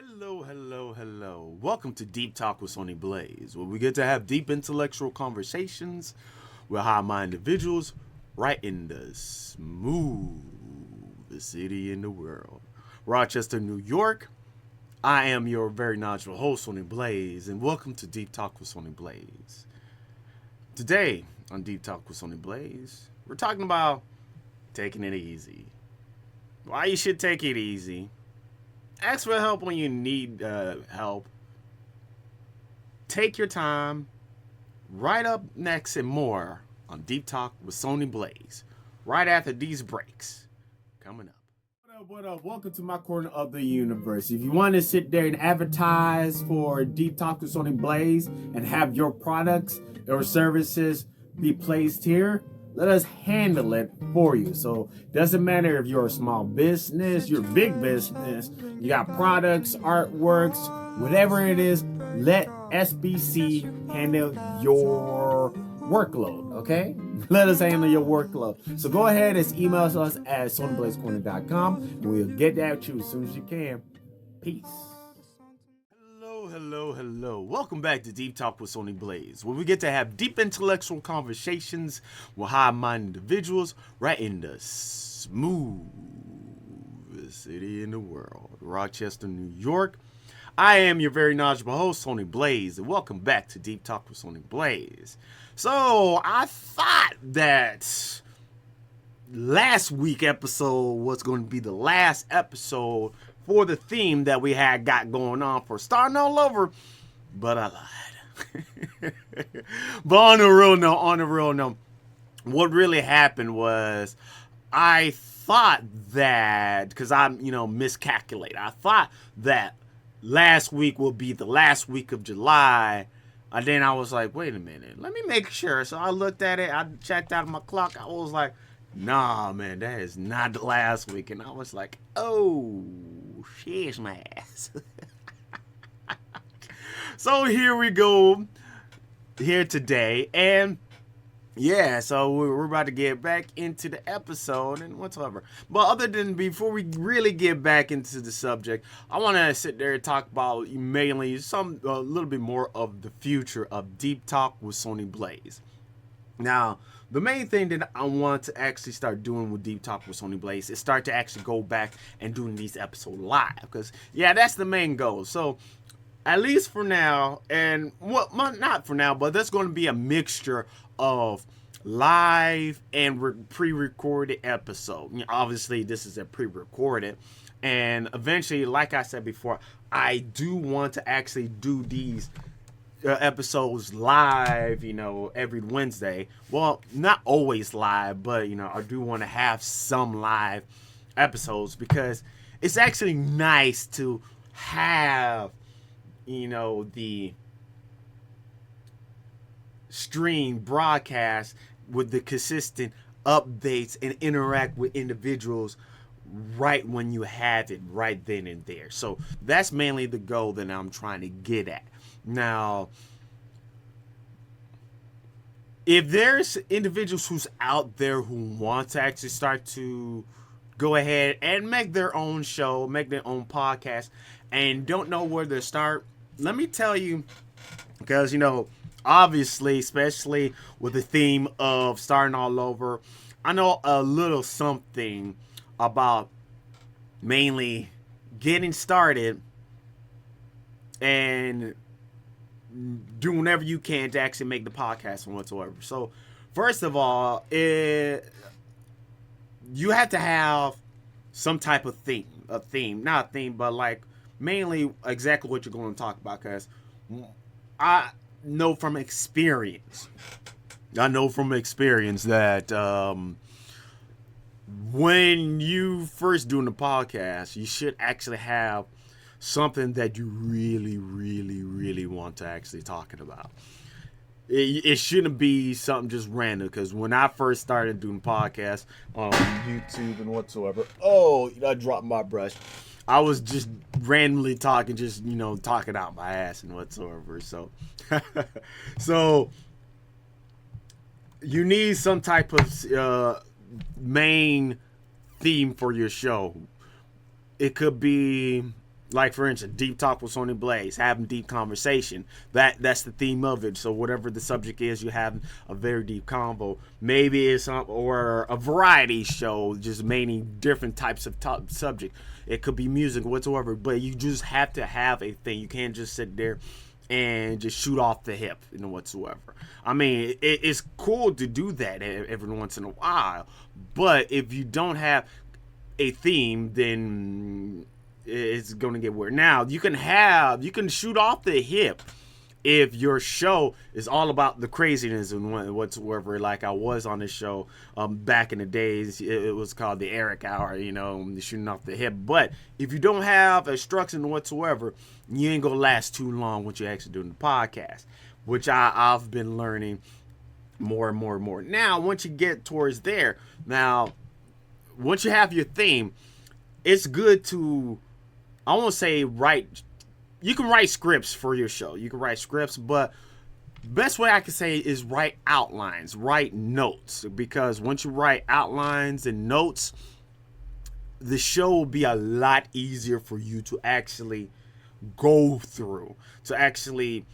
Hello. Welcome to Deep Talk with Sony Blaze, where we get to have deep intellectual conversations with high-minded individuals right in the smoothest city in the world, Rochester, New York. I am your very knowledgeable host, Sony Blaze, and welcome to Deep Talk with Sony Blaze. Today on Deep Talk with Sony Blaze, we're talking about taking it easy. Why you should take it easy. Ask for help when you need help. Take your time. Right up next and more on Deep Talk with Sony Blaze. Right after these breaks. Coming up. What up? Welcome to my corner of the universe. If you want to sit there and advertise for Deep Talk with Sony Blaze and have your products or services be placed here, let us handle it for you. So doesn't matter if you're a small business, you're a big business, you got products, artworks, whatever it is, let SBC handle your workload, okay? Let us handle your workload. So go ahead and email us at sonyblazecorner.com and we'll get that to you as soon as you can. Peace. Hello. Welcome back to Deep Talk with Sony Blaze, where we get to have deep intellectual conversations with high-minded individuals right in the smoothest city in the world, Rochester, New York. I am your very knowledgeable host, Sony Blaze, and welcome back to Deep Talk with Sony Blaze. So, I thought that last week's episode was going to be the last episode for the theme that we had got going on for starting all over, but I lied. But on the real note, what really happened was I thought that, because I miscalculated, I thought that last week will be the last week of July, and then I was like, wait a minute, let me make sure. So I looked at it, I checked out my clock, I was like, nah, man, that is not the last week. And I was like, oh, sheesh, my ass. So here we go, here today. And yeah, so we're about to get back into the episode and whatsoever. But before we really get back into the subject, I want to sit there and talk about mainly a little bit more of the future of Deep Talk with Sony Blaze. Now, the main thing that I want to actually start doing with Deep Talk with Sony Blaze is start to actually go back and doing these episodes live. Because, yeah, that's the main goal. So, at least for now, and not for now, but there's going to be a mixture of live and pre-recorded episode. Obviously, this is a pre-recorded. And eventually, like I said before, I do want to actually do these episodes live, every Wednesday. Well, not always live, but, I do want to have some live episodes because it's actually nice to have, the stream broadcast with the consistent updates and interact with individuals right when you have it right then and there. So that's mainly the goal that I'm trying to get at. Now, if there's individuals who's out there who want to actually start to go ahead and make their own show, make their own podcast, and don't know where to start, let me tell you, because, obviously, especially with the theme of starting all over, I know a little something about mainly getting started and do whatever you can to actually make the podcast and whatsoever. So, first of all, you have to have some type of theme, not a theme, but like mainly exactly what you're going to talk about. Because I know from experience that when you first doing the podcast, you should actually have something that you really want to actually talking about. It shouldn't be something just random, because when I first started doing podcasts on YouTube and whatsoever, I dropped my brush. I was just randomly talking, talking out my ass and whatsoever. So, so you need some type of main theme for your show. It could be Like, for instance, Deep Talk with Sony Blaze, having deep conversation. That's the theme of it. So whatever the subject is, you have a very deep convo. Maybe it's or a variety show, just mainly different types of subject. It could be music, whatsoever. But you just have to have a thing. You can't just sit there and just shoot off the hip, whatsoever. I mean, it's cool to do that every once in a while. But if you don't have a theme, then it's going to get weird. Now, you can shoot off the hip if your show is all about the craziness and whatsoever. Like I was on this show back in the days, it was called the Eric Hour, shooting off the hip. But if you don't have a structure whatsoever, you ain't gonna last too long when you're actually doing the podcast, which I've been learning more and more and more. Now, once you get towards there, once you have your theme, it's good to, I won't say write. You can write scripts for your show. You can write scripts, but best way I can say is write outlines, write notes. Because once you write outlines and notes, the show will be a lot easier for you to actually go through, to actually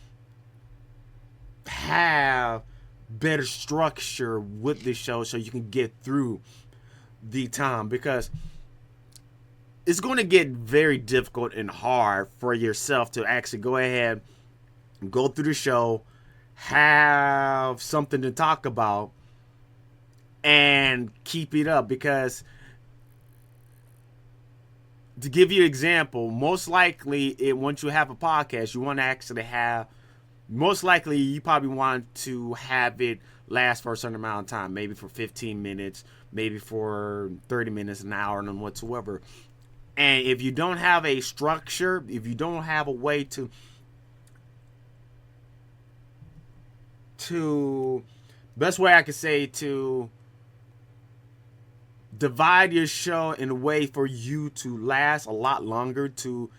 have better structure with the show so you can get through the time. Because it's going to get very difficult and hard for yourself to actually go ahead, go through the show, have something to talk about, and keep it up. Because, to give you an example, most likely, once you have a podcast, you want to actually have, most likely, you probably want to have it last for a certain amount of time, maybe for 15 minutes, maybe for 30 minutes, an hour, and whatsoever. And if you don't have a structure, if you don't have a way to best way I could say to divide your show in a way for you to last a lot longer, to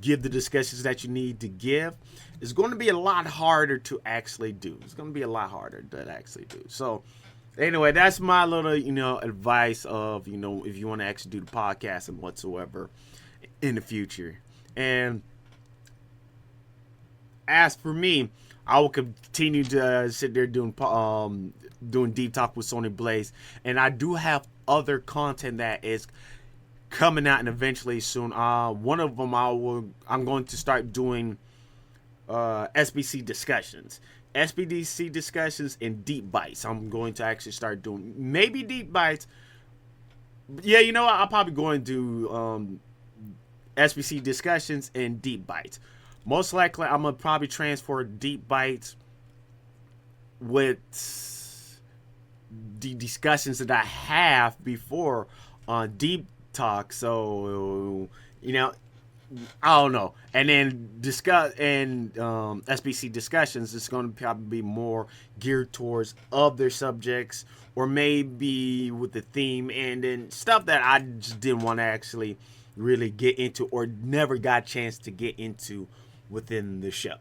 give the discussions that you need to give, it's going to be a lot harder to actually do. It's going to be a lot harder to actually do. So, anyway, that's my little, advice of, if you want to actually do the podcast and whatsoever in the future. And as for me, I will continue to sit there doing Deep Talk with Sony Blaze. And I do have other content that is coming out and eventually soon. One of them I'm going to start doing SBC discussions. SBDC discussions and deep bites. I'm going to actually start doing maybe deep bites. Yeah, I'll probably go and do SBC discussions and deep bites. Most likely, I'm going to probably transfer deep bites with the discussions that I have before on Deep Talk. So, I don't know. And then SBC discussions is going to probably be more geared towards other subjects, or maybe with the theme, and then stuff that I just didn't want to actually really get into, or never got a chance to get into within the show.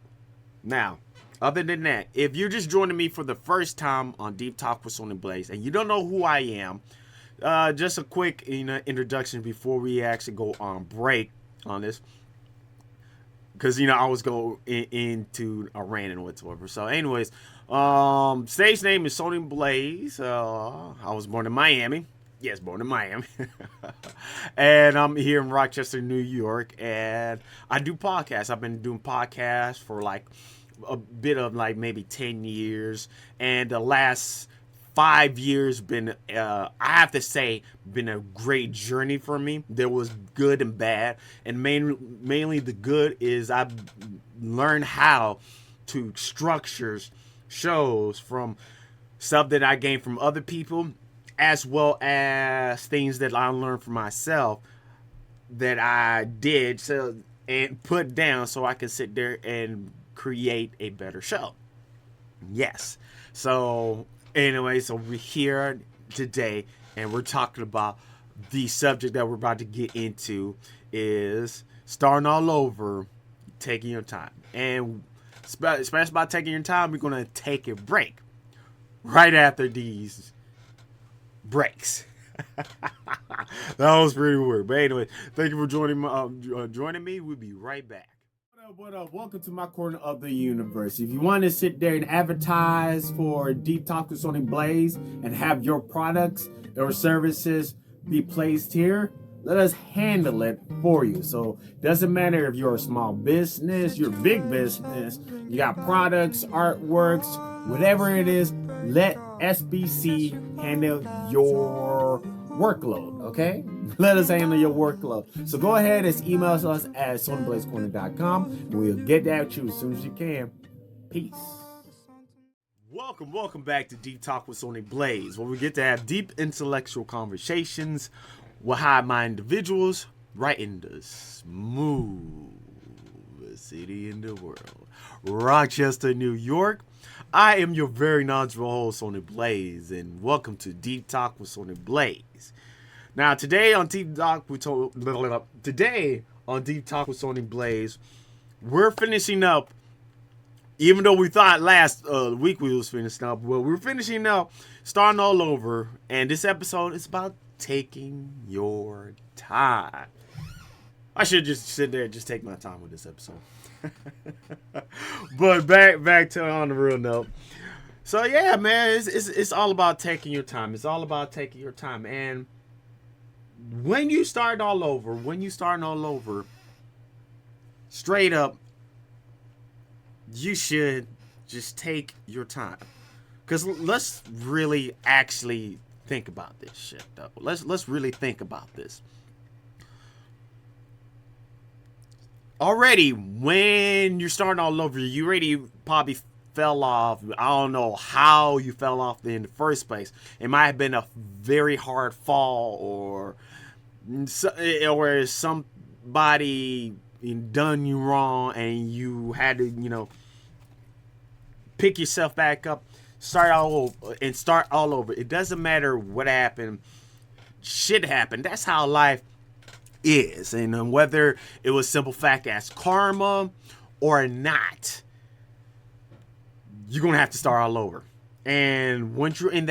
Now, other than that, if you're just joining me for the first time on Deep Talk with Sony Blaze and you don't know who I am, just a quick introduction before we actually go on break on this, because I was going into a rant and whatsoever. So anyways, stage name is Sony Blaze. I was born in Miami. Yes, born in Miami. And I'm here in Rochester, New York, and I do podcasts. I've been doing podcasts for like a bit of like maybe 10 years, and the last 5 years been, I have to say, been a great journey for me. There was good and bad, and mainly the good is I've learned how to structure shows from stuff that I gained from other people, as well as things that I learned for myself that I did and put down so I can sit there and create a better show. Yes. So anyway, so we're here today and we're talking about the subject that we're about to get into is starting all over, taking your time. And especially about taking your time, we're going to take a break right after these breaks. That was pretty weird. But anyway, thank you for joining me. We'll be right back. What up, what up? Welcome to my corner of the universe. If you want to sit there and advertise for Deep Talk with Sony Blaze and have your products or services be placed here, let us handle it for you. So doesn't matter if you're a small business, you're a big business, you got products, artworks, whatever it is, let SBC handle your workload, okay? Let us handle your workload. So go ahead and email us at sonyblazecorner.com and we'll get that to you as soon as you can. Peace. Welcome back to Deep Talk with Sony Blaze, where we get to have deep intellectual conversations with high-minded individuals right in the smoothest city in the world, Rochester, New York. I am your very knowledgeable host, Sony Blaze, and welcome to Deep Talk with Sony Blaze. Now, today on Deep Talk with Sony Blaze, we're finishing up. Even though we thought last week we was finishing up, well, we're finishing up, starting all over, and this episode is about taking your time. I should just sit there and just take my time with this episode. But back to on the real note. So yeah, man, it's all about taking your time. It's all about taking your time. And when you start all over, straight up, you should just take your time. Because let's really actually think about this shit, though. Let's really think about this. Already, when you're starting all over, you already probably fell off. I don't know how you fell off in the first place. It might have been a very hard fall, or somebody done you wrong, and you had to, pick yourself back up, start all over. It doesn't matter what happened. Shit happened. That's how life is. And whether it was simple fact as karma or not, you're going to have to start all over. And once you're in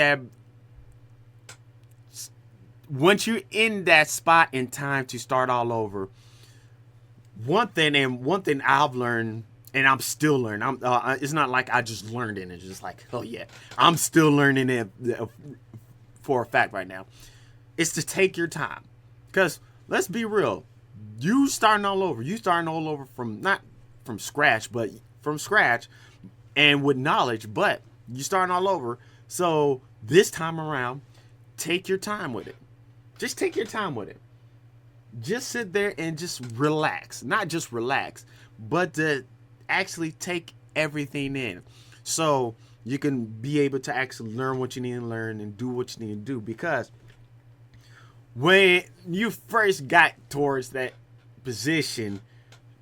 that spot in time to start all over, one thing I've learned, and I'm still learning. It's not like I just learned it. It's just like, oh yeah, I'm still learning it for a fact right now. It's to take your time. Because let's be real. You starting all over from, not from scratch, but from scratch and with knowledge, but you starting all over. So this time around, take your time with it. Just take your time with it. Just sit there and just relax. Not just relax, but to actually take everything in, so you can be able to actually learn what you need to learn and do what you need to do. Because when you first got towards that position,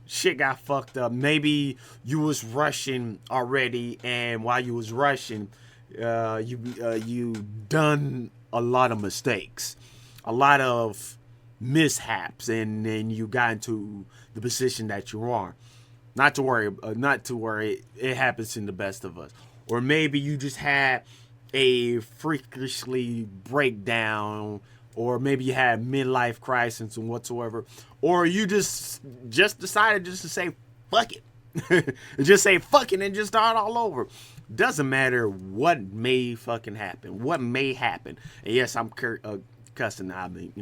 shit got fucked up. Maybe you was rushing already, and while you was rushing, you done a lot of mistakes, a lot of mishaps, and then you got into the position that you are. Not to worry. It happens to the best of us. Or maybe you just had a freakishly breakdown, or maybe you had midlife crisis and whatsoever, or you just decided just to say fuck it, just say fuck it and just start all over. Doesn't matter what may fucking happen, what may happen. And yes, I'm cussing. I mean,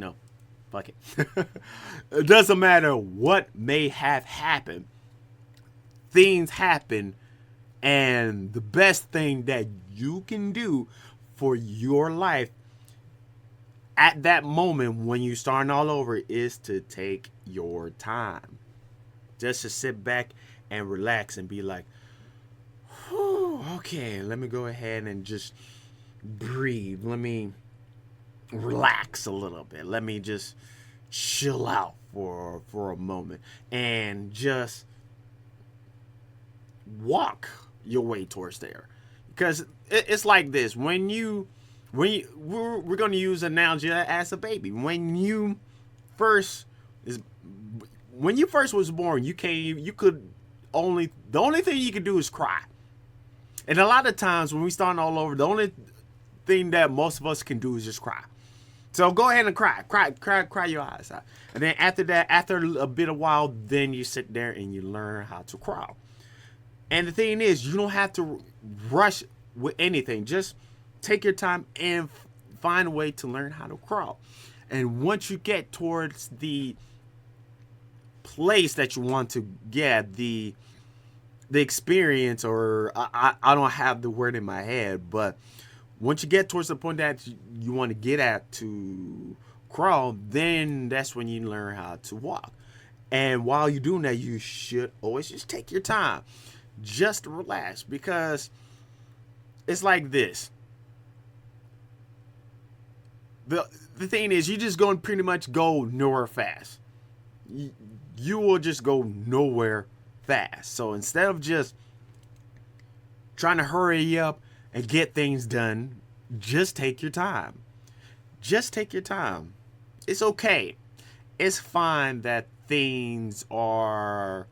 fuck it. It doesn't matter what may have happened. Things happen, and the best thing that you can do for your life at that moment when you starting all over is to take your time. Just to sit back and relax and be like, okay, let me go ahead and just breathe. Let me relax a little bit. Let me just chill out for a moment and just walk your way towards there. Because it's like this. We're going to use an analogy as a baby. When you first was born, the only thing you could do is cry. And a lot of times when we start all over, the only thing that most of us can do is just cry. So go ahead and cry your eyes out. And then after that, after a bit of while, then you sit there and you learn how to crawl. And the thing is, you don't have to rush with anything. Just take your time and find a way to learn how to crawl. And once you get towards the place that you want to get, the experience, or I don't have the word in my head, but once you get towards the point that you want to get at to crawl, then that's when you learn how to walk. And while you're doing that, you should always just take your time. Just relax, because it's like this. The thing is, you're just going to pretty much go nowhere fast. You will just go nowhere fast. So instead of just trying to hurry up and get things done, just take your time. Just take your time. It's okay. It's fine that things are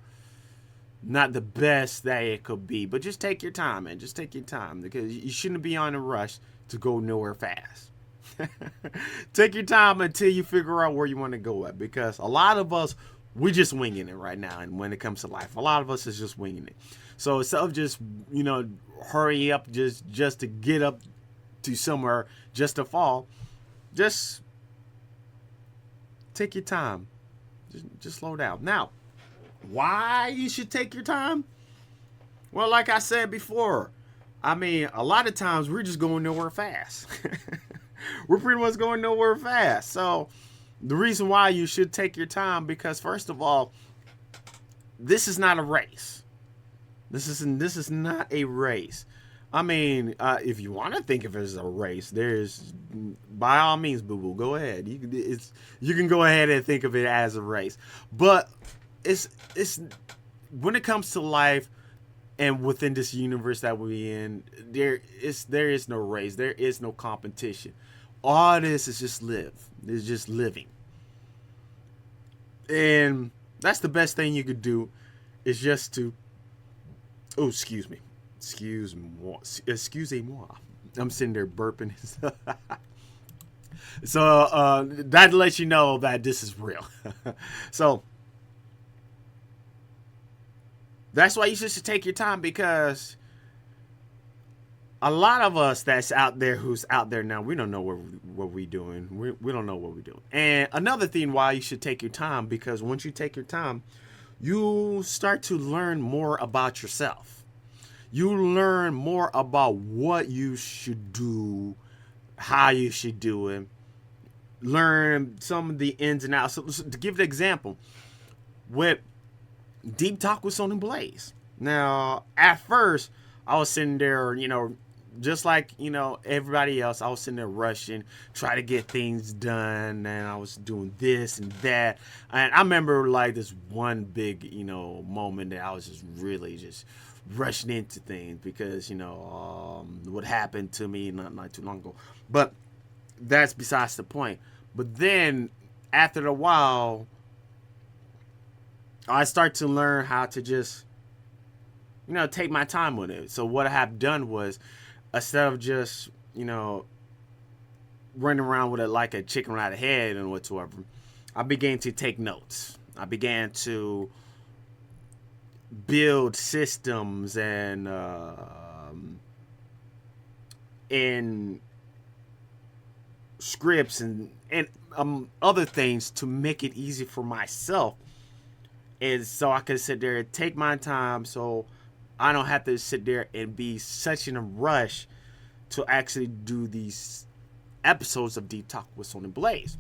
not the best that it could be, but just take your time, man. Just take your time, because you shouldn't be on a rush to go nowhere fast. Take your time until you figure out where you want to go at, because a lot of us, we're just winging it right now. And when it comes to life, a lot of us is just winging it. So instead of just, hurry up just to get up to somewhere, just to fall, just take your time. Just slow down. Now, why you should take your time? Well, like I said before, a lot of times we're just going nowhere fast. We're pretty much going nowhere fast. So the reason why you should take your time, because first of all, this is not a race. This is not a race. If you want to think of it as a race, there's, by all means, boo-boo, go ahead. You can go ahead and think of it as a race. But it's when it comes to life and within this universe that we're in, there is no race. There is no competition. All this is just live. It's just living. And that's the best thing you could do, is just to, oh, excuse me. Excusez-moi. I'm sitting there burping. So that lets you know that this is real. So that's why you should take your time, because a lot of us that's out there, who's out there now, we don't know what we're doing. We don't know what we're doing. And another thing why you should take your time, because once you take your time, you start to learn more about yourself. You learn more about what you should do, how you should do it. Learn some of the ins and outs. So to give an example, with Deep Talk with Sony Blaze. Now, at first, I was sitting there, just like, everybody else, I was sitting there rushing, try to get things done, and I was doing this and that. And I remember, like, this one big, moment that I was just really just rushing into things, because, what happened to me not too long ago. But that's besides the point. But then, after a while, I start to learn how to just, take my time with it. So what I have done was, instead of just, running around with it like a chicken without a head and whatsoever, I began to take notes. I began to build systems and scripts and other things to make it easy for myself, and so I can sit there and take my time, so I don't have to sit there and be such in a rush to actually do these episodes of Deep Talk with Sony Blaze.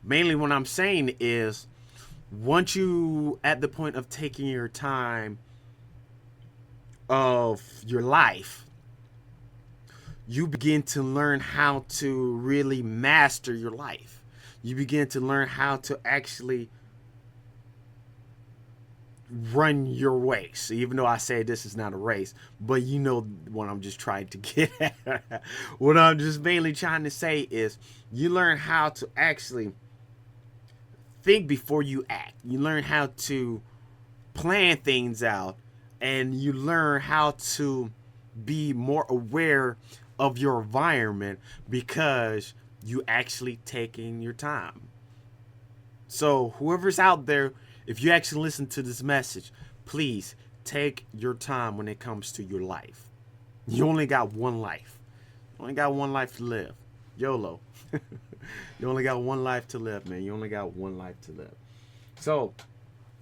Mainly what I'm saying is, once you at the point of taking your time of your life, you begin to learn how to really master your life. You begin to learn how to actually run your race. Even though I say this is not a race, but you know what I'm just trying to get at. What I'm just mainly trying to say is, you learn how to actually think before you act. You learn how to plan things out, and you learn how to be more aware of your environment, because you actually taking your time. So whoever's out there, if you actually listen to this message, please take your time when it comes to your life. You only got one life. You only got one life to live. YOLO. You only got one life to live, man. You only got one life to live. So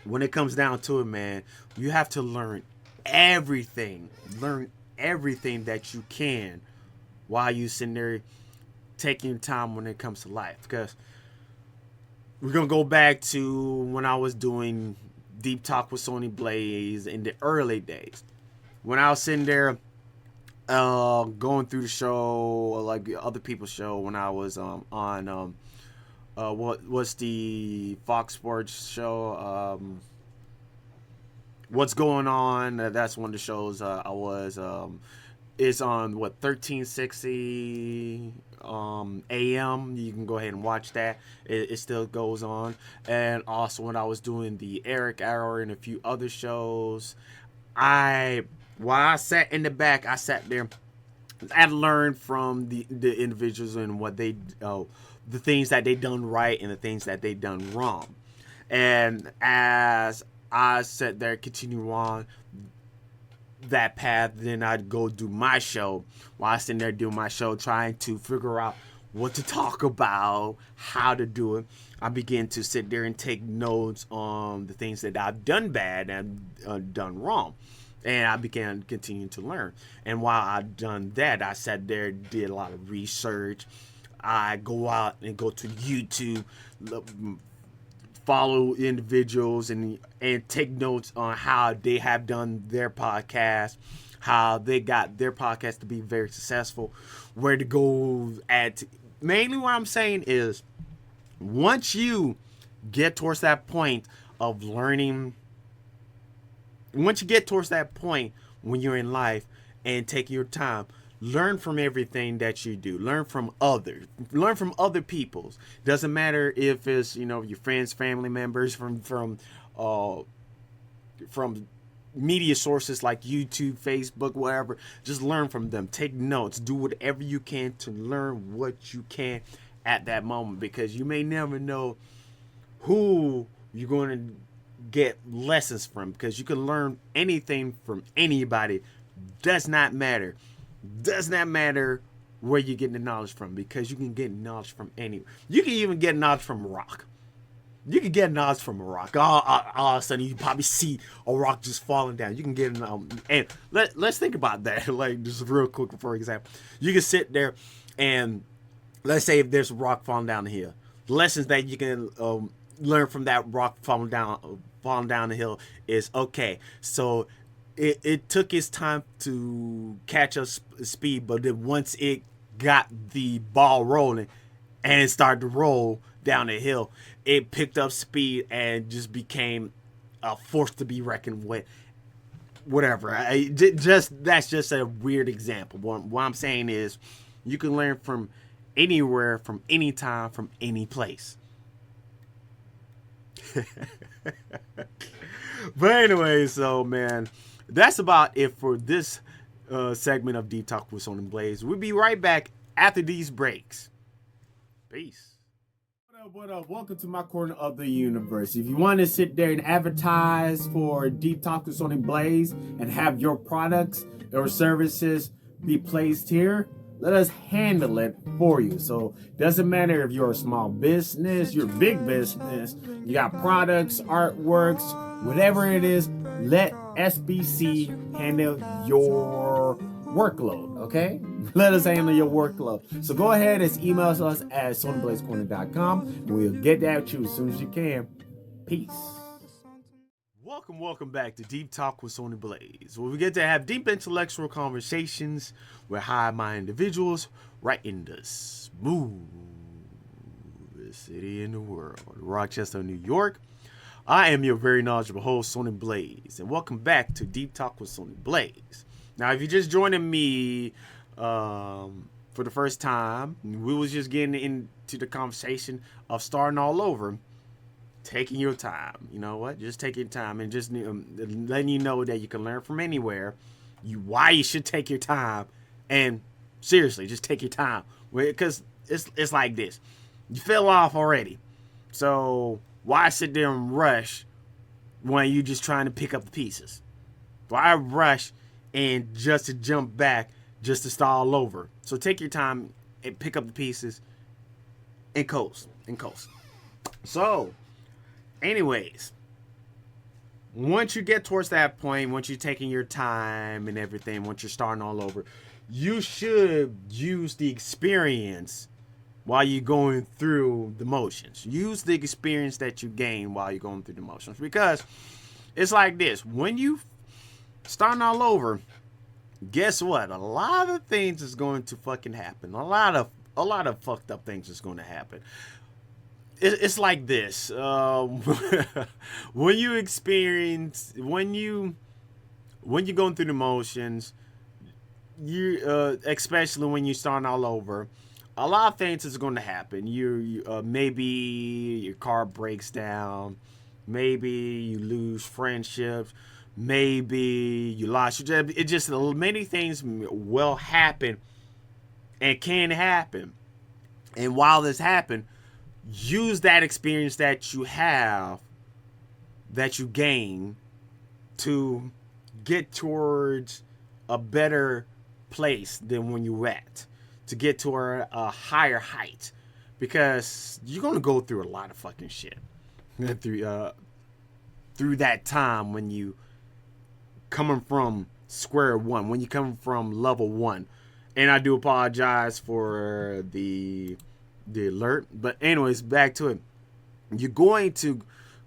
when it comes down to it, man, you have to learn everything. Learn everything that you can while you sitting there taking your time when it comes to life. Because we're going to go back to when I was doing Deep Talk with Sony Blaze in the early days. When I was sitting there going through the show, like other people's show, when I was on what was the Fox Sports show, What's Going On. That's one of the shows I was. It's on 1360 AM. You can go ahead and watch that. It still goes on. And also when I was doing the Eric Hour and a few other shows, while I sat in the back, I sat there. I learned from the individuals and what they the things that they done right and the things that they done wrong. And as I sat there, continue on that path, then I'd go do my show. While I sitting there doing my show, trying to figure out what to talk about, how to do it, I began to sit there and take notes on the things that I've done bad and done wrong. And I began continuing to learn. And while I'd done that, I sat there, did a lot of research. I go out and go to YouTube, follow individuals and take notes on how they have done their podcast, how they got their podcast to be very successful, where to go at. Mainly what I'm saying is, once you get towards that point of learning, once you get towards that point when you're in life and taking your time, learn from everything that you do. Learn from others. Learn from other people's. Doesn't matter if it's, your friends, family members, from media sources like YouTube, Facebook, whatever. Just learn from them. Take notes. Do whatever you can to learn what you can at that moment, because you may never know who you're going to get lessons from, because you can learn anything from anybody. Does not matter where you're getting the knowledge from, because you can get knowledge from anywhere. You can even get knowledge from a rock. You can get knowledge from a rock. All of a sudden, you probably see a rock just falling down. You can get and let's think about that. Like, just real quick, for example, you can sit there and let's say if there's a rock falling down the hill, the lessons that you can learn from that rock falling down the hill is, okay, so it took its time to catch up speed, but then once it got the ball rolling and it started to roll down the hill, it picked up speed and just became a force to be reckoned with. Whatever. That's just a weird example. What I'm saying is, you can learn from anywhere, from any time, from any place. But anyway, so man, that's about it for this segment of Deep Talk with Sony Blaze. We'll be right back after these breaks. Peace. What up? Welcome to my corner of the universe. If you want to sit there and advertise for Deep Talk with Sony Blaze and have your products or services be placed here, let us handle it for you. So doesn't matter if you're a small business, you're a big business, you got products, artworks, whatever it is, let SBC handle your workload, okay? Let us handle your workload. So go ahead and email us at sonyblazecorner.com and we'll get that to you as soon as you can. Peace. Welcome back to Deep Talk with Sony Blaze, where we get to have deep intellectual conversations with high-minded individuals right in the smoothest city in the world, Rochester, New York. I am your very knowledgeable host, Sony Blaze, and welcome back to Deep Talk with Sony Blaze. Now, if you're just joining me for the first time, we was just getting into the conversation of starting all over. Taking your time. You know what? Just take your time and just letting you know that you can learn from anywhere. Why you should take your time. And seriously, just take your time. Because it's like this. You fell off already. So why sit there and rush when you just trying to pick up the pieces? Why rush and just to jump back just to start all over? So take your time and pick up the pieces and coast. So, anyways, once you get towards that point, once you're taking your time and everything, once you're starting all over, you should use the experience while you're going through the motions. Use the experience that you gain while you're going through the motions. Because it's like this. When you starting all over, guess what? A lot of things is going to fucking happen. A lot of fucked up things is going to happen. It's like this. When you experience, when you're going through the motions, you especially when you're starting all over, a lot of things is going to happen. You maybe your car breaks down, maybe you lose friendships, maybe you lost your job. It just many things will happen and can happen. And while this happen, use that experience that you have, that you gain, to get towards a better place than when you were at, to get to a higher height, because you're gonna go through a lot of fucking shit through that time when you coming from square one, when you come from level one. And I do apologize for the alert, but anyways, back to it. You're going to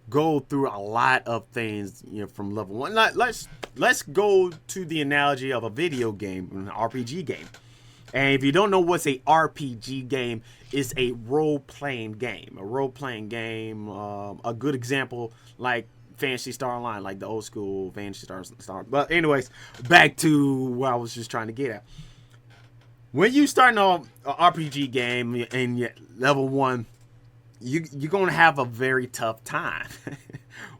go through a lot of things, from level one. Let's go to the analogy of a video game, an RPG game. And if you don't know what's a RPG game, it's a role-playing game. A role-playing game, a good example, like Phantasy Star Online, like the old school Phantasy Star. But anyways, back to what I was just trying to get at. When you start an RPG game and level one, you're going to have a very tough time.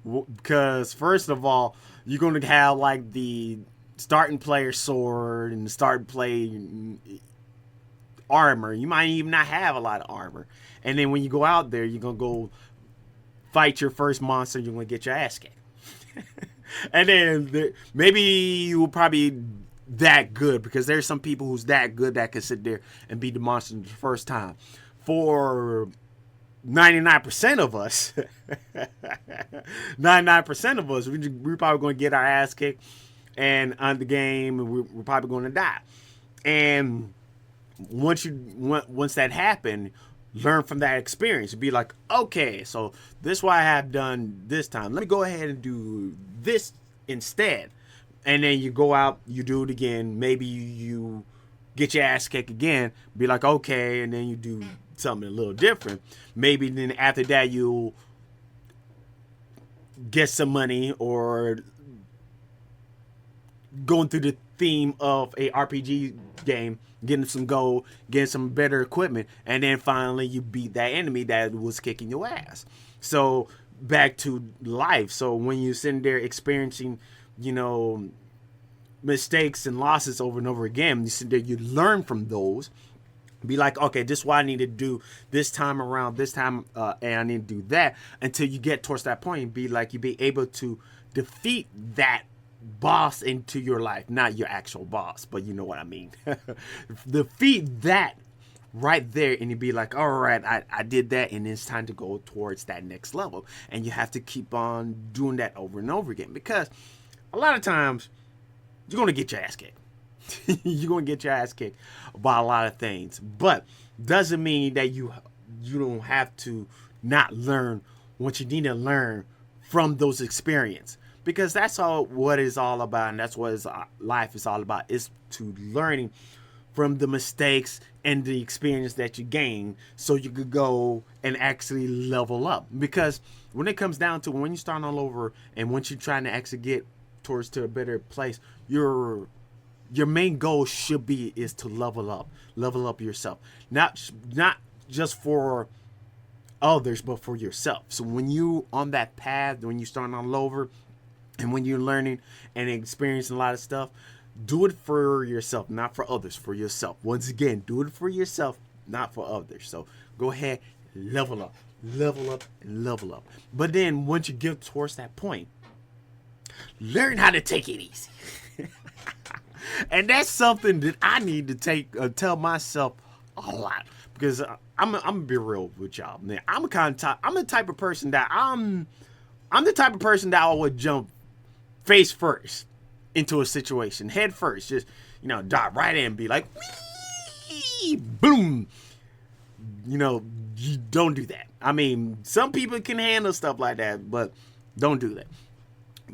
Because first of all, you're going to have like the starting player sword and starting play armor. You might even not have a lot of armor. And then when you go out there, you're going to go fight your first monster. You're going to get your ass kicked. And then maybe you will probably that good, because there's some people who's that good that can sit there and beat the monster the first time. For 99% of us, 99% of us, we're probably going to get our ass kicked, and on the game, we're probably going to die. And once that happened, learn from that experience. Be like, okay, so this is what I have done this time. Let me go ahead and do this instead. And then you go out, you do it again. Maybe you get your ass kicked again. Be like, okay, and then you do something a little different. Maybe then after that you'll get some money, or going through the theme of a RPG game, getting some gold, getting some better equipment, and then finally you beat that enemy that was kicking your ass. So back to life. So when you're sitting there experiencing, mistakes and losses over and over again, you sit there, you learn from those. Be like, okay, this is what I need to do this time around, and I need to do that, until you get towards that point. Be like, you be able to defeat that boss into your life. Not your actual boss, but you know what I mean. Defeat that right there, and you'd be like, all right, I did that, and it's time to go towards that next level. And you have to keep on doing that over and over again, because a lot of times you're going to get your ass kicked. You're going to get your ass kicked by a lot of things. But doesn't mean that you don't have to not learn what you need to learn from those experiences. Because that's what it's all about, and that's what life is all about, is to learning from the mistakes and the experience that you gain, so you could go and actually level up. Because when it comes down to when you start all over, and once you're trying to actually get towards to a better place, your main goal is to level up yourself, not just for others, but for yourself. So when you on that path, when you start all over, and when you're learning and experiencing a lot of stuff, do it for yourself, not for others, for yourself. Once again, do it for yourself, not for others. So go ahead, level up, level up, and level up. But then once you get towards that point, learn how to take it easy. And that's something that I need to tell myself a lot, because I'm gonna be real with y'all, man. I'm the type of person that I'm the type of person that I would jump face first into a situation, head first, just dive right in and be like, wee, boom. You don't do that. I mean, some people can handle stuff like that, but don't do that.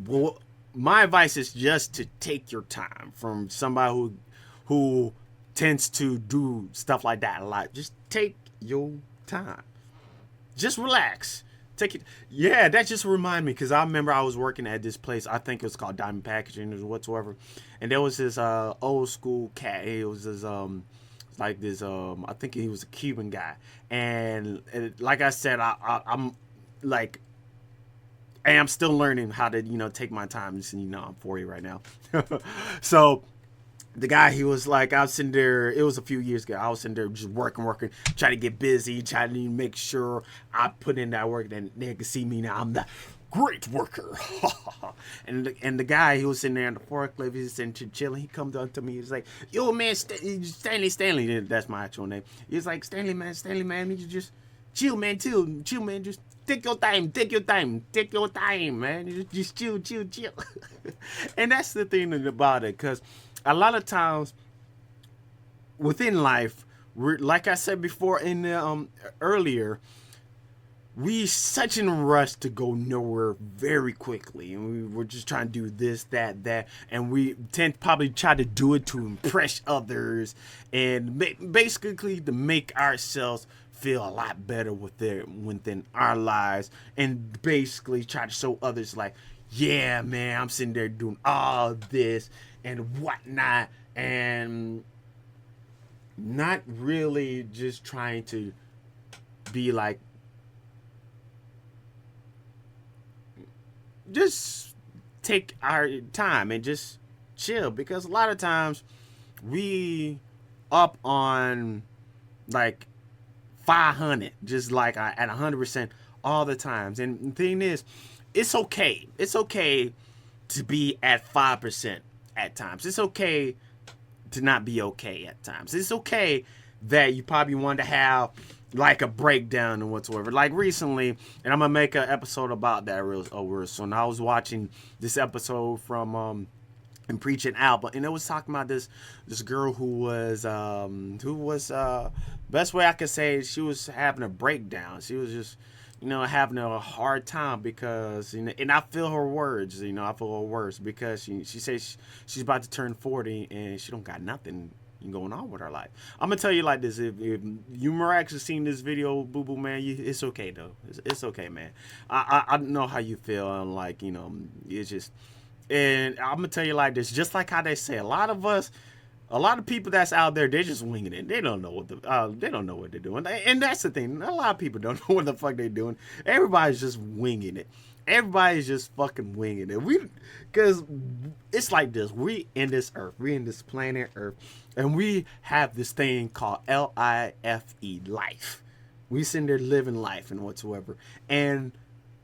Well, my advice is just to take your time from somebody who tends to do stuff like that a lot. Just take your time. Just relax. Take it. Yeah, that just reminded me, because I remember I was working at this place. I think it was called Diamond Packaging or whatsoever. And there was this old school cat. It was this like this I think he was a Cuban guy. And like I said, I'm like, and I'm still learning how to, take my time. I'm 40 right now. So the guy, he was like, I was sitting there, it was a few years ago, I was sitting there just working, trying to get busy, trying to make sure I put in that work, and they could see me now. I'm the great worker. and the guy, he was sitting there in the forklift, he was sitting chilling. He comes up to me, he's like, yo, man, Stanley, that's my actual name. He's like, Stanley, man, you just chill, man, just take your time, man. Just chill. And that's the thing about it, because a lot of times within life, like I said before in the earlier, we such in a rush to go nowhere very quickly, and we're just trying to do this, that, and we tend to probably try to do it to impress others, and basically to make ourselves feel a lot better within our lives, and basically try to show others like, yeah, man, I'm sitting there doing all this and whatnot, and not really just trying to be like, just take our time and just chill, because a lot of times we up on like 500, just like at 100% all the times. And the thing is, it's okay to be at 5% at times. It's okay to not be okay at times. It's okay that you probably want to have like a breakdown and whatsoever. Like recently, and I'm gonna make an episode about that real soon. I was watching this episode from and Preaching Alba, and it was talking about this girl who was best way I could say, she was having a breakdown. She was just having a hard time, because and I feel her words. Because she says she's about to turn 40 and she don't got nothing going on with her life. I'm gonna tell you like this: if you miraculously seen this video, boo boo man, it's okay though. It's okay, man. I know how you feel, and like it's just. And I'm gonna tell you like this: just like how they say, a lot of people that's out there, they're just winging it. They don't know what they're doing, and that's the thing. A lot of people don't know what the fuck they're doing. Everybody's just winging it. Everybody's just fucking winging it. Because it's like this: we in this earth, we in this planet Earth, and we have this thing called life. We sitting there living life and whatsoever, and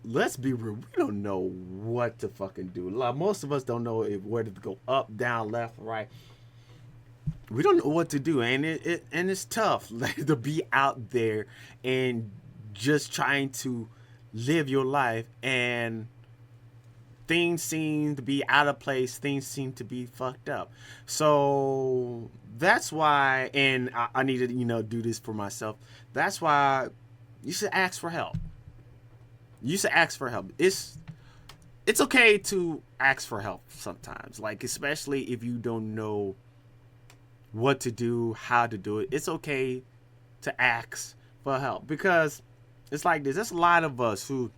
let's be real, we don't know what to fucking do. Like, most of us don't know whether to go up, down, left, right. We don't know what to do, and it's tough like to be out there and just trying to live your life, and things seem to be out of place, things seem to be fucked up. So that's why, and I need to do this for myself. That's why you should ask for help. It's okay to ask for help sometimes, like especially if you don't know what to do, how to do it. It's okay to ask for help, because it's like this. There's a lot of us who,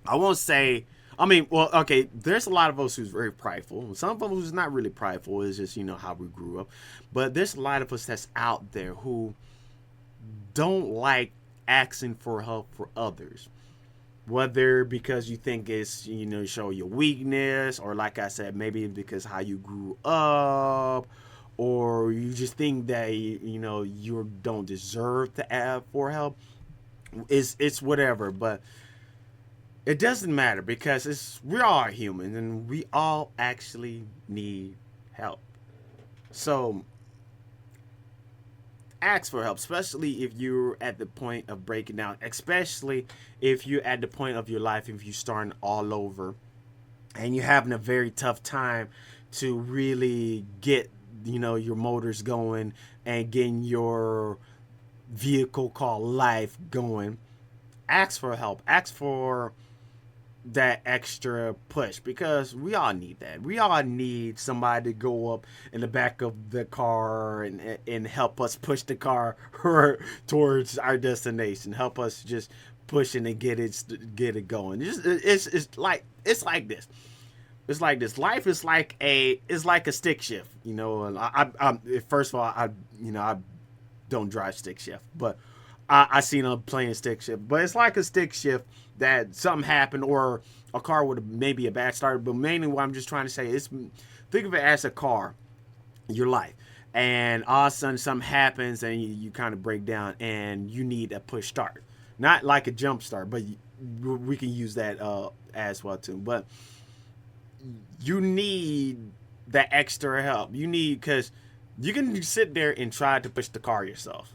I won't say, there's a lot of us who's very prideful. Some of us who's not really prideful. It's just how we grew up. But there's a lot of us that's out there who don't like asking for help for others. Whether because you think it's, show your weakness, or like I said, maybe because how you grew up, or you just think that you don't deserve to ask for help, it's whatever. But it doesn't matter because we're all human and we all actually need help. So ask for help, especially if you're at the point of breaking down, especially if you're at the point of your life, if you're starting all over and you're having a very tough time to really get your motors going and getting your vehicle called life going. Ask for help, ask for that extra push, because we all need that. We all need somebody to go up in the back of the car and help us push the car towards our destination. Help us just pushing and get it going. It's like this. It's like this. Life is like a stick shift. And I first of all, I don't drive stick shift, but I seen them playing stick shift. But it's like a stick shift that something happened, or a car would have maybe a bad start. But mainly what I'm just trying to say is, think of it as a car, your life. And all of a sudden something happens and you kind of break down and you need a push start. Not like a jump start, but we can use that as well too. But you need that extra help. You need, because you can sit there and try to push the car yourself.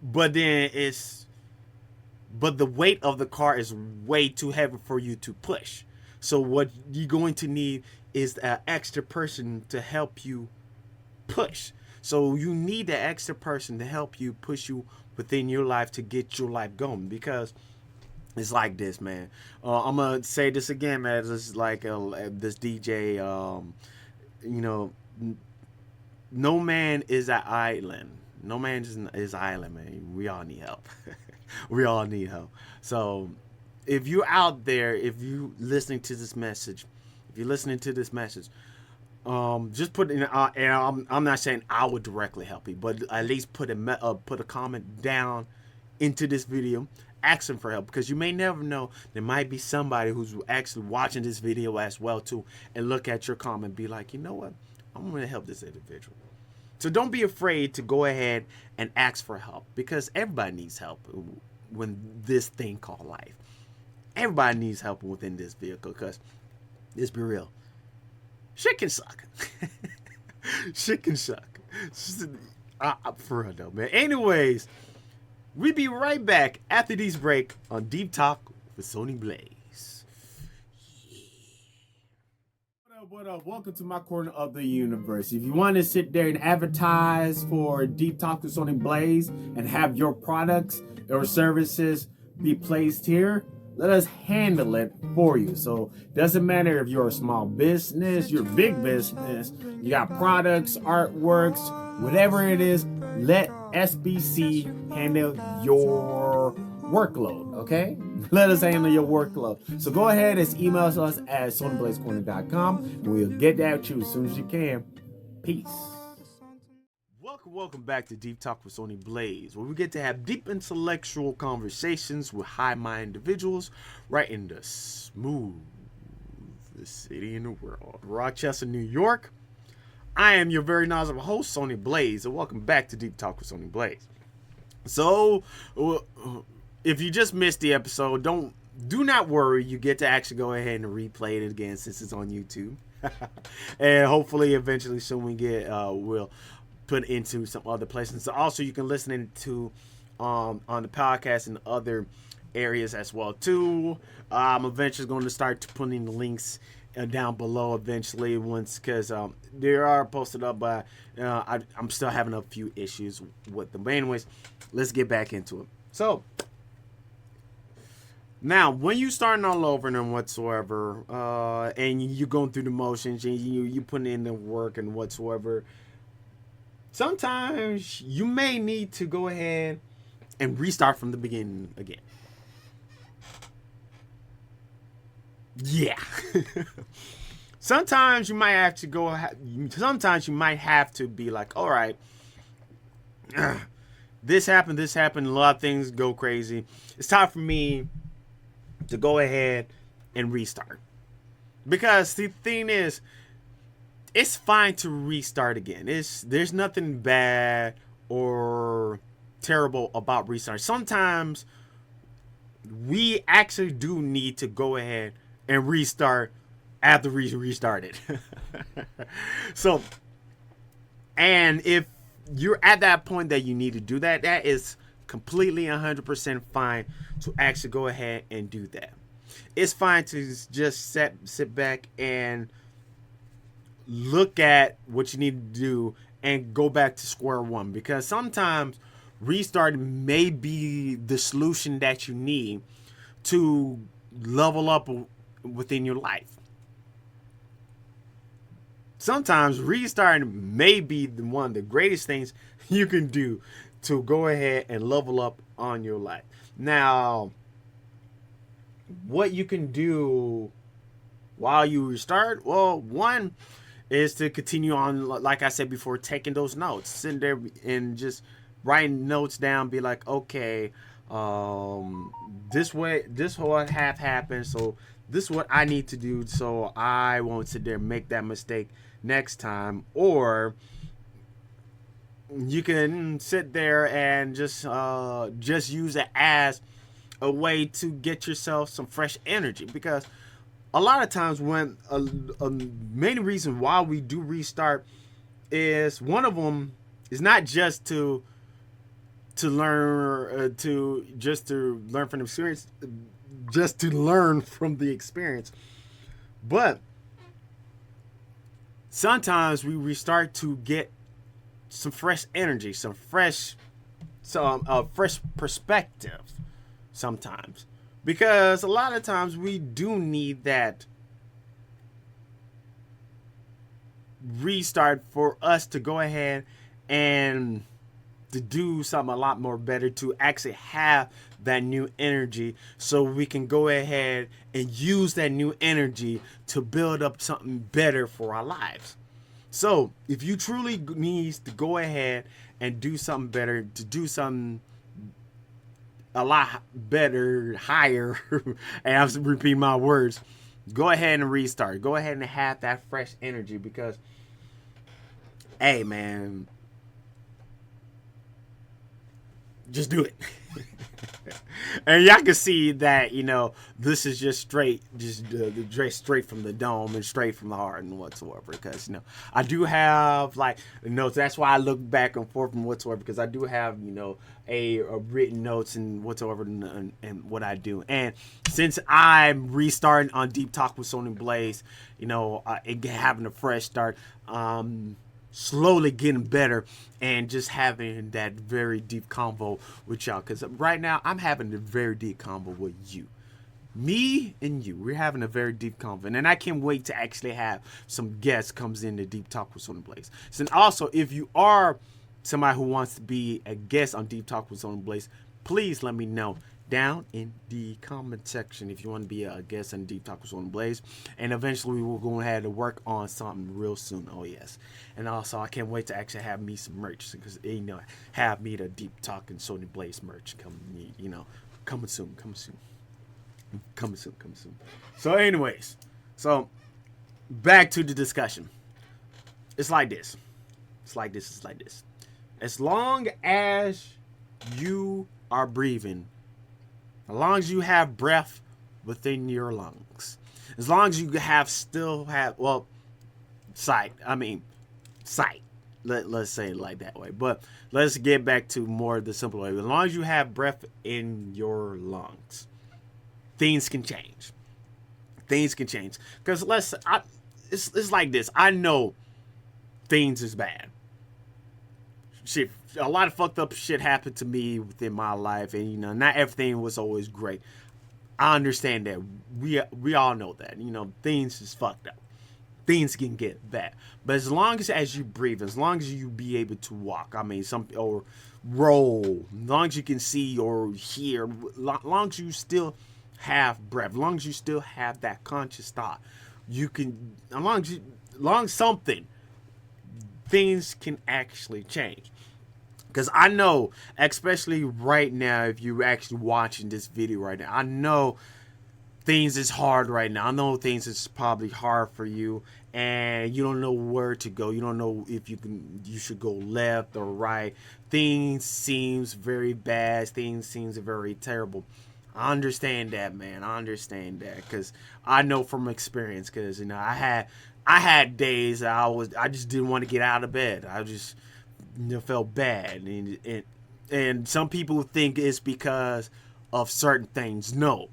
But then but the weight of the car is way too heavy for you to push. So what you're going to need is an extra person to help you push. So you need that extra person to help you push you within your life to get your life going. Because it's like this, man. I'm gonna say this again, man. It's like this DJ. No man is an island. No man is an island, man. We all need help. We all need help. So if you're out there, if you listening to this message, just put in. And I'm not saying I would directly help you, but at least put a comment down into this video, asking for help, because you may never know. There might be somebody who's actually watching this video as well too, and look at your comment and be like, you know what, I'm going to help this individual. So don't be afraid to go ahead and ask for help, because everybody needs help when this thing called life. Everybody needs help within this vehicle, because let's be real, shit can suck. Shit can suck. For real though, man. Anyways, we be right back after these break on Deep Talk with Sony Blaze. What up? Welcome to my corner of the universe. If you want to sit there and advertise for Deep Talk with Sony Blaze and have your products or services be placed here, let us handle it for you. So doesn't matter if you're a small business, you're a big business, you got products, artworks, whatever it is, let SBC handle your workload, okay? Let us handle your workload. So go ahead and email us at sonyblazecorner.com and we'll get that to you as soon as you can. Peace. Welcome back to Deep Talk with Sony Blaze, where we get to have deep intellectual conversations with high-minded individuals right in the smoothest city in the world, Rochester, New York. I am your very knowledgeable host, Sony Blaze, and welcome back to Deep Talk with Sony Blaze. So, if you just missed the episode, do not worry. You get to actually go ahead and replay it again since it's on YouTube, and hopefully, eventually, soon we'll put into some other places. So also, you can listen to on the podcast in other areas as well too. I'm eventually going to start putting the links down below eventually, because they are posted up, but I'm still having a few issues with them. But anyways, let's get back into it. So now, when you starting all over and whatsoever, and you're going through the motions and you putting in the work and whatsoever, sometimes you may need to go ahead and restart from the beginning again. Yeah. Sometimes you might have to sometimes you might have to be like, all right, this happened, a lot of things go crazy. It's time for me to go ahead and restart. Because the thing is, it's fine to restart again. There's nothing bad or terrible about restart. Sometimes we actually do need to go ahead and restart after we restarted. So, and if you're at that point that you need to do that, that is completely 100% fine to actually go ahead and do that. It's fine to just sit back and look at what you need to do and go back to square one, because sometimes restart may be the solution that you need to level up within your life. Sometimes restarting may be one of the greatest things you can do to go ahead and level up on your life. Now, what you can do while you restart, well, one is to continue on, like I said before, taking those notes, sitting there and just writing notes down. Be like, okay, this what have happened, so this is what I need to do, so I won't sit there and make that mistake next time. Or you can sit there and just use it as a way to get yourself some fresh energy, because a lot of times when a main reason why we do restart is, one of them is not just to learn to learn from the experience, just to learn from the experience, but sometimes we restart to get some fresh energy, some fresh perspective sometimes. Because a lot of times we do need that restart for us to go ahead and to do something a lot more better, to actually have that new energy, so we can go ahead and use that new energy to build up something better for our lives. So if you truly need to go ahead and do something better, to do something a lot better, higher, and I'm repeating my words, go ahead and restart. Go ahead and have that fresh energy, because, hey, man, just do it. And y'all can see that, this is just straight from the dome and straight from the heart and whatsoever. Because, I do have, like, notes. That's why I look back and forth and whatsoever, because I do have, a written notes and whatsoever and what I do. And since I'm restarting on Deep Talk with Sony Blaze, having a fresh start, slowly getting better and just having that very deep convo with y'all, because right now I'm having a very deep convo with you, me and you. We're having a very deep convo, and I can't wait to actually have some guests comes in to Deep Talk with Sony Blaze. So, and also, if you are somebody who wants to be a guest on Deep Talk with Sony Blaze, please let me know down in the comment section if you want to be a guest on Deep Talk with Sony Blaze. And eventually we will go ahead and work on something real soon. Oh yes. And also, I can't wait to actually have me some merch, because have me the Deep Talk and Sony Blaze merch coming soon. So anyways, so back to the discussion. It's like this. As long as you are breathing, as long as you have breath within your lungs, as long as you still have sight. Let's say it like that way. But let's get back to more the simple way. As long as you have breath in your lungs, things can change. Because it's like this. I know things is bad. Shit, a lot of fucked up shit happened to me within my life, and not everything was always great. I understand that. We all know that. Things is fucked up. Things can get bad. But as long as you breathe, as long as you be able to walk, or roll, as long as you can see or hear, as long as you still have breath, as long as you still have that conscious thought, you can, as long as something, things can actually change. Because I know, especially right now, if you're actually watching this video right now, I know things is hard right now. I know things is probably hard for you, and you don't know where to go. You don't know if you should go left or right. Things seems very bad. Things seems very terrible. I understand that, man. I understand that because I know from experience. Because I had days that I just didn't want to get out of bed. I just felt bad, and some people think it's because of certain things. No,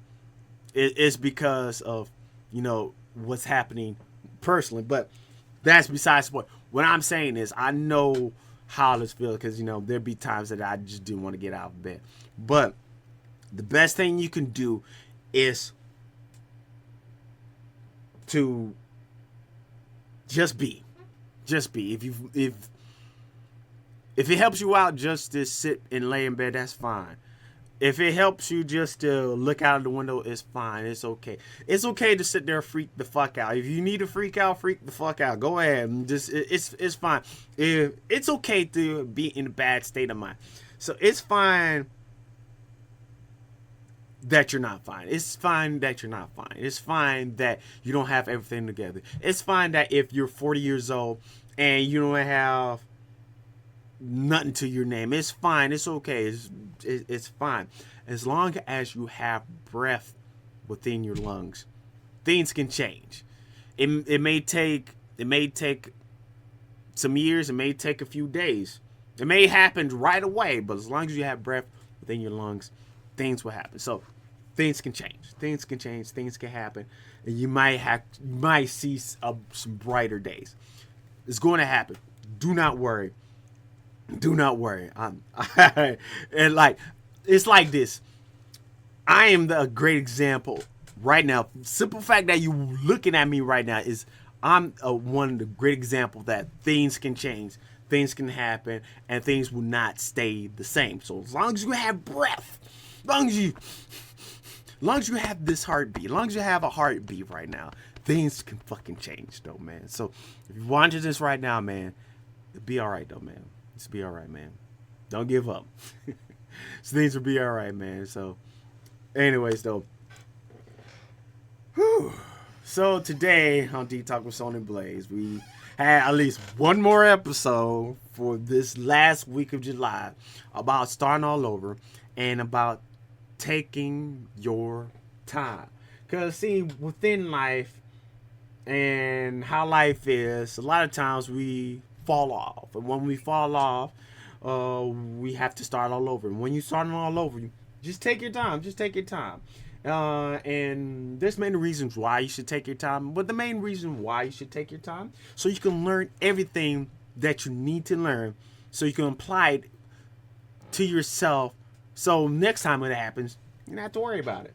it's because of what's happening personally. But that's besides the point. What I'm saying is I know how this feels because there'd be times that I just didn't want to get out of bed. But the best thing you can do is to just be. If it helps you out just to sit and lay in bed, that's fine. If it helps you just to look out of the window, it's fine. It's okay. It's okay to sit there and freak the fuck out. If you need to freak the fuck out. Go ahead. It's fine. It's okay to be in a bad state of mind. So it's fine that you're not fine. It's fine that you're not fine. It's fine that you don't have everything together. It's fine that if you're 40 years old and you don't have nothing to your name, it's fine. It's okay. It's fine. As long as you have breath within your lungs, things can change. It may take some years. It may take a few days. It may happen right away, but as long as you have breath within your lungs, things will happen. So things can change. Things can change. Things can happen, and you might see some brighter days. It's going to happen. Do not worry. Do not worry. And it's like this. I am a great example right now. Simple fact that you looking at me right now is I'm one of the great examples that things can change, things can happen, and things will not stay the same. So as long as you have breath, as long as you have this heartbeat, as long as you have a heartbeat right now, things can fucking change though, man. So if you're watching this right now, man, it'll be all right though, man. It's be all right, man. Don't give up. So things will be all right, man. So anyways though, so today on Deep Talk with Sony Blaze, we had at least one more episode for this last week of July about starting all over and about taking your time. Because see, within life and how life is, a lot of times we fall off. And when we fall off, we have to start all over. And when you start all over, you just take your time. Just take your time. And there's many reasons why you should take your time. But the main reason why you should take your time, so you can learn everything that you need to learn, so you can apply it to yourself. So next time when it happens, you don't have to worry about it.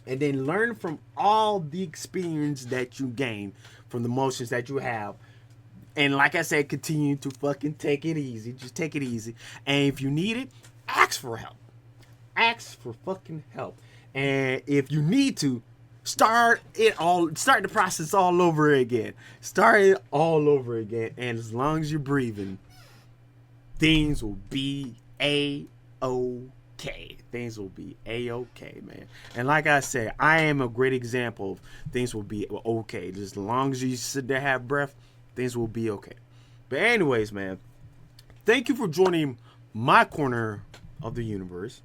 And then learn from all the experience that you gain, from the motions that you have. And like I said, continue to fucking take it easy. Just take it easy. And if you need it, ask for help. Ask for fucking help. And if you need to, start the process all over again. Start it all over again. And as long as you're breathing, things will be A-OK. Things will be A-OK, man. And like I said, I am a great example of things will be okay. Just as long as you sit there, have breath, things will be okay. But anyways, man, thank you for joining my corner of the universe.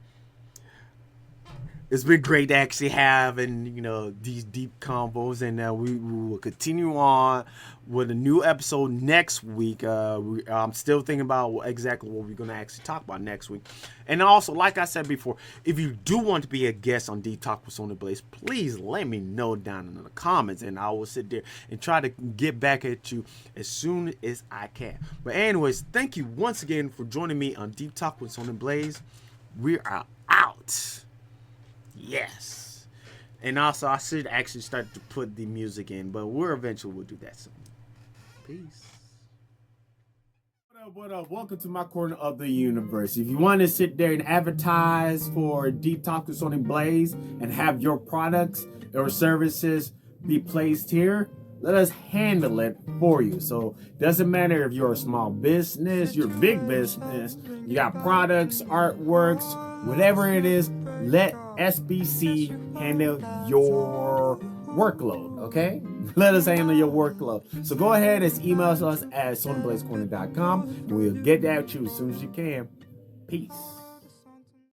It's been great to actually have these deep combos, and we will continue on with a new episode next week. I'm still thinking about exactly what we're going to actually talk about next week. And also, like I said before, if you do want to be a guest on Deep Talk with Sony Blaze, please let me know down in the comments, and I will sit there and try to get back at you as soon as I can. But anyways, thank you once again for joining me on Deep Talk with Sony Blaze. We are out. Yes. And also, I should actually start to put the music in, but we'll do that soon. Peace. What up? Welcome to my corner of the universe. If you want to sit there and advertise for Deep Talk with Sony Blaze and have your products or services be placed here, let us handle it for you. So doesn't matter if you're a small business, you're a big business, you got products, artworks, whatever it is, let SBC handle your workload, okay? Let us handle your workload. So go ahead and email us at sonyblazecorner.com, and we'll get that to you as soon as you can. Peace.